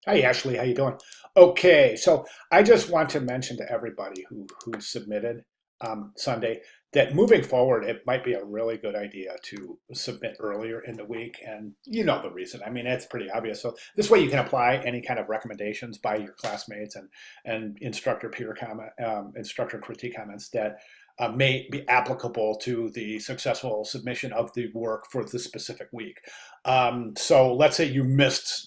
Hi, Ashley. How you doing? Okay, so I just want to mention to everybody who submitted Sunday that moving forward, it might be a really good idea to submit earlier in the week, and you know the reason. I mean, it's pretty obvious. So this way, you can apply any kind of recommendations by your classmates and instructor peer comment, instructor critique comments that may be applicable to the successful submission of the work for the specific week. So let's say you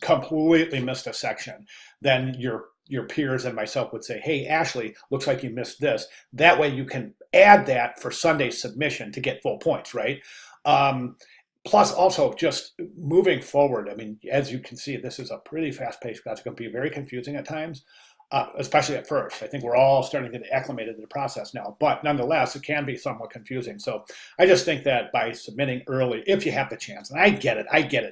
completely missed a section, then your peers and myself would say, "Hey, Ashley, looks like you missed this." That way, you can add that for Sunday's submission to get full points, right? Um, Plus, also just moving forward. I mean, as you can see, this is a pretty fast-paced class. It's going to be very confusing at times, especially at first. I think we're all starting to get acclimated to the process now, but nonetheless, it can be somewhat confusing. So I just think that by submitting early, if you have the chance, and I get it.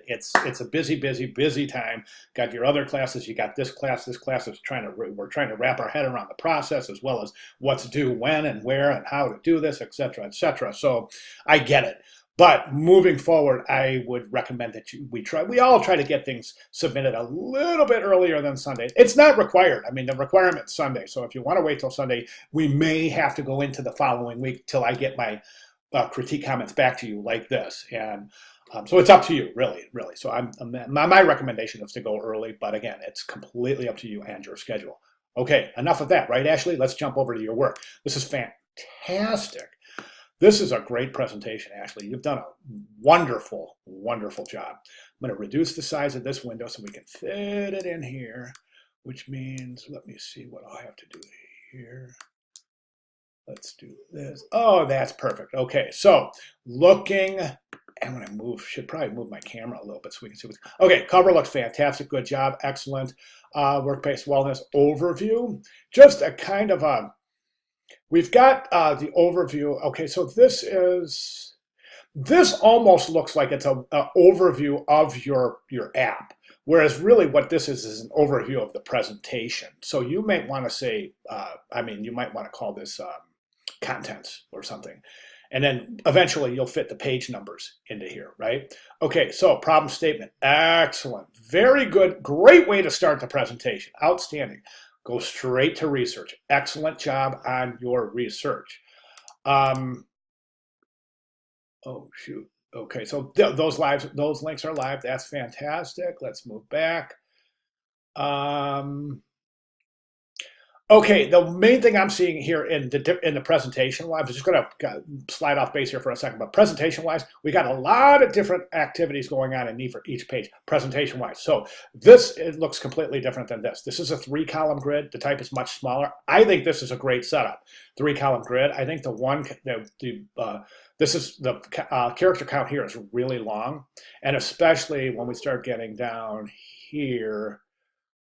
It's a busy time. Got your other classes, you got this class. This class is we're trying to wrap our head around the process as well as what's due when and where and how to do this, et cetera, et cetera. So I get it. But moving forward, I would recommend that we all try to get things submitted a little bit earlier than Sunday. It's not required. I mean, the requirement's Sunday. So if you want to wait till Sunday, we may have to go into the following week till I get my critique comments back to you like this. And so it's up to you, really. So my recommendation is to go early, but again, it's completely up to you and your schedule. Okay, enough of that, right, Ashley? Let's jump over to your work. This is fantastic. This is a great presentation, Ashley. You've done a wonderful job. I'm going to reduce the size of this window so we can fit it in here, which means, let me see what I'll have to do here. Let's do this. Oh, that's perfect. Okay, so looking, I'm going to should probably move my camera a little bit so we can see what's, okay, cover looks fantastic. Good job. Excellent. Workplace wellness overview. Just a kind of a, we've got the overview. Okay, so this almost looks like it's an overview of your app, whereas really what this is an overview of the presentation. So you might want to say, I mean, you might want to call this contents or something. And then eventually you'll fit the page numbers into here, right? Okay, so problem statement. Excellent. Very good. Great way to start the presentation. Outstanding. Go straight to research. Excellent job on your research. Oh shoot. Okay, so those links are live. That's fantastic. Let's move back. Okay, the main thing I'm seeing here in the presentation wise, I'm just going to slide off base here for a second, but presentation wise, we got a lot of different activities going on in each page, presentation wise. So it looks completely different than this. This is a 3-column grid. The type is much smaller. I think this is a great setup. 3-column grid. I think this is the character count here is really long, and especially when we start getting down here.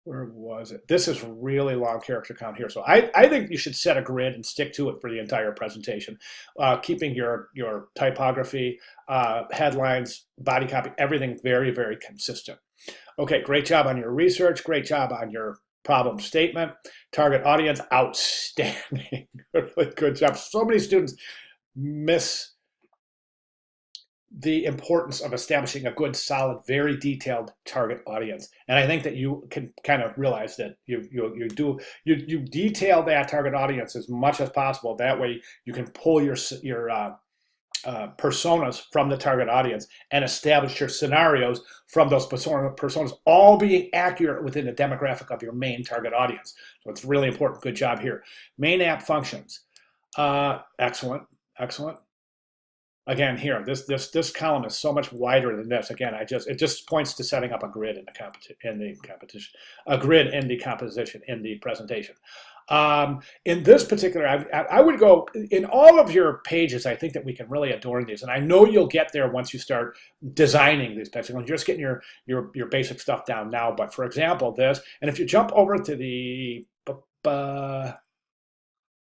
Where was it? This is really long character count here. So I think you should set a grid and stick to it for the entire presentation, keeping your typography, headlines, body copy, everything very consistent. Okay, great job on your research. Great job on your problem statement. Target audience, outstanding. Really good job. So many students miss the importance of establishing a good, solid, very detailed target audience. And I think that you can kind of realize that you detail that target audience as much as possible. That way you can pull your personas from the target audience and establish your scenarios from those personas, all being accurate within the demographic of your main target audience. So it's really important. Good job here. Main app functions. Excellent. Again, here, this column is so much wider than this. Again, it just points to setting up a grid in the composition in the presentation. In this particular, I would go in all of your pages. I think that we can really adorn these, and I know you'll get there once you start designing these pages. You're just getting your basic stuff down now. But for example, this, and if you jump over to the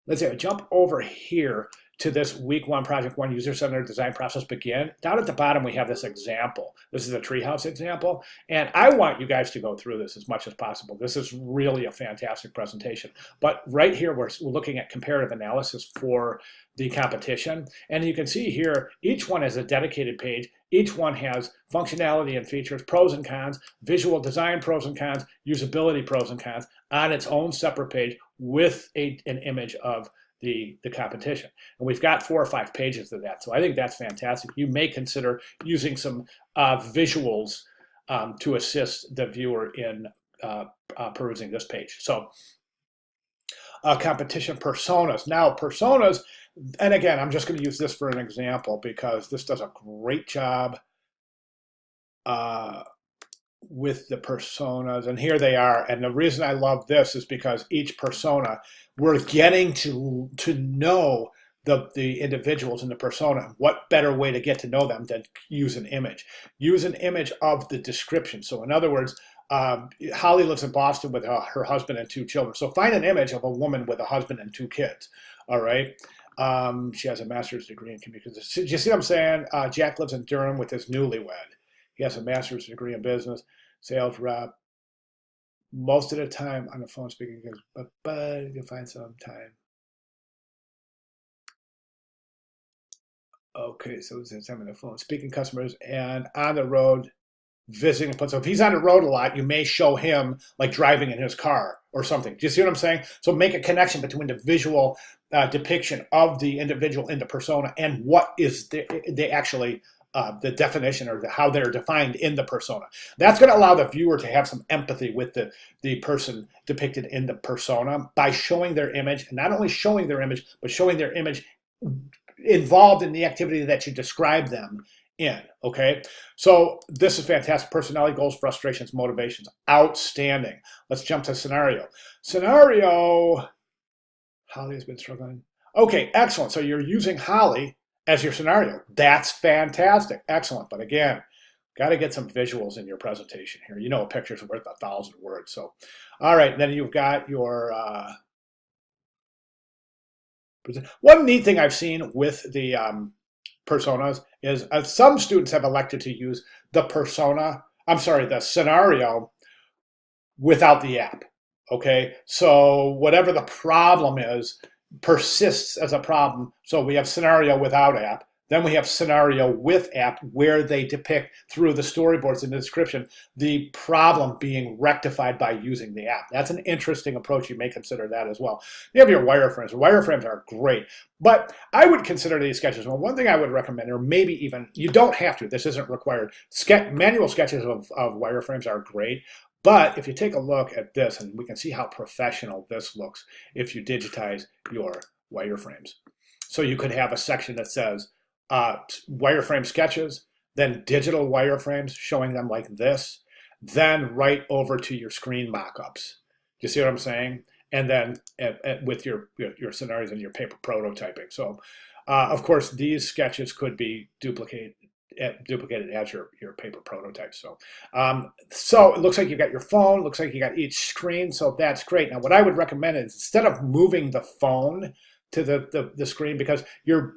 let's say jump over here to this week 1 project 1 user-centered design process begin, down at the bottom we have this example. This is a treehouse example, and I want you guys to go through this as much as possible. This is really a fantastic presentation. But right here we're looking at comparative analysis for the competition, and you can see here each one has a dedicated page. Each one has functionality and features, pros and cons, visual design pros and cons, usability pros and cons on its own separate page with an image of the competition. And we've got 4 or 5 pages of that. So I think that's fantastic. You may consider using some visuals to assist the viewer in perusing this page. So competition personas. Now personas, and again, I'm just going to use this for an example because this does a great job with the personas, and here they are. And the reason I love this is because each persona, we're getting to know the individuals in the persona. What better way to get to know them than use an image? Use an image of the description. So in other words, Holly lives in Boston with her husband and 2 children. So find an image of a woman with a husband and 2 kids. All right. She has a master's degree in communications. Do you see what I'm saying? Jack lives in Durham with his newlywed. He has a master's degree in business, sales rep. Most of the time on the phone speaking, but you can find some time. Okay, so it's time on the phone, speaking customers, and on the road, visiting. So if he's on the road a lot, you may show him like driving in his car or something. Do you see what I'm saying? So make a connection between the visual depiction of the individual in the persona and what is they actually the definition or how they're defined in the persona. That's going to allow the viewer to have some empathy with the person depicted in the persona by showing their image, and not only showing their image, but showing their image involved in the activity that you describe them in. Okay, so this is fantastic. Personality, goals, frustrations, motivations, outstanding. Let's jump to scenario. Scenario, Holly has been struggling. Okay, excellent. So you're using Holly as your scenario. That's fantastic. Excellent. But again, got to get some visuals in your presentation here. You know, a picture's worth 1,000 words. So, all right, then you've got your one neat thing I've seen with the personas is some students have elected to use the the scenario without the app. Okay, so whatever the problem is persists as a problem. So we have scenario without app. Then we have scenario with app, where they depict through the storyboards in the description the problem being rectified by using the app. That's an interesting approach. You may consider that as well. You have your wireframes. Wireframes are great, but I would consider these sketches. Well, one thing I would recommend, or maybe even, you don't have to, this isn't required, manual sketches of wireframes are great. But if you take a look at this, and we can see how professional this looks if you digitize your wireframes. So you could have a section that says wireframe sketches, then digital wireframes showing them like this, then right over to your screen mockups. Do you see what I'm saying? And then with your scenarios and your paper prototyping. So of course, these sketches could be duplicated as your paper prototype. So so it looks like you got your phone, looks like you got each screen, so that's great. Now what I would recommend is, instead of moving the phone to the screen, because your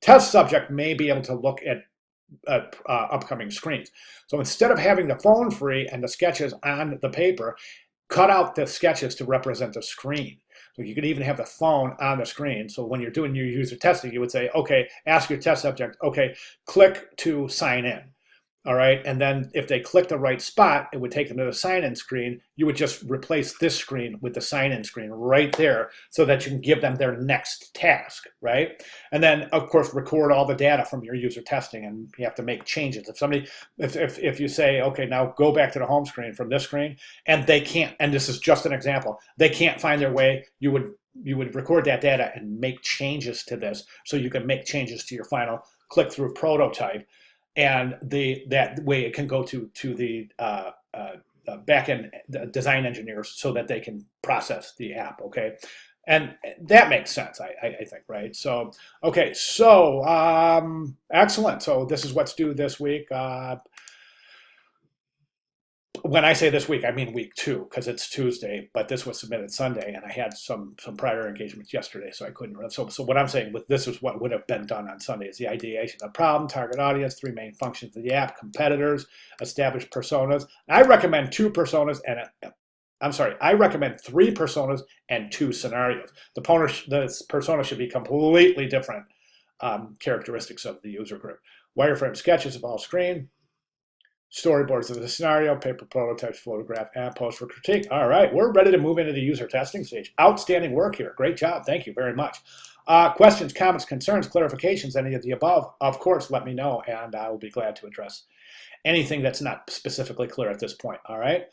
test subject may be able to look at upcoming screens. So instead of having the phone free and the sketches on the paper, cut out the sketches to represent the screen. So you could even have the phone on the screen. So when you're doing your user testing, you would say, okay, ask your test subject, okay, click to sign in. All right, and then if they click the right spot, it would take them to the sign-in screen. You would just replace this screen with the sign-in screen right there, so that you can give them their next task, right? And then, of course, record all the data from your user testing, and you have to make changes. If you say, okay, now go back to the home screen from this screen, and they can't, and this is just an example, they can't find their way, you would record that data and make changes to this, so you can make changes to your final click-through prototype. And that way it can go to the back-end design engineers so that they can process the app, okay? And that makes sense, I think, right? So, okay, so excellent. So this is what's due this week. when I say this week, I mean week 2 because it's Tuesday, but this was submitted Sunday, and I had some prior engagements yesterday, so I couldn't run. So what I'm saying with this is what would have been done on Sunday is the ideation of the problem, target audience, 3 main functions of the app, competitors, established personas. I recommend 2 personas and I recommend 3 personas and 2 scenarios. The persona should be completely different characteristics of the user group. Wireframe sketches of all screen, storyboards of the scenario, paper prototypes, photograph, and post for critique. All right, we're ready to move into the user testing stage. Outstanding work here. Great job. Thank you very much. Questions, comments, concerns, clarifications, any of the above, of course, let me know, and I will be glad to address anything that's not specifically clear at this point. All right.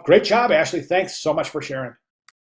Great job, Ashley. Thanks so much for sharing.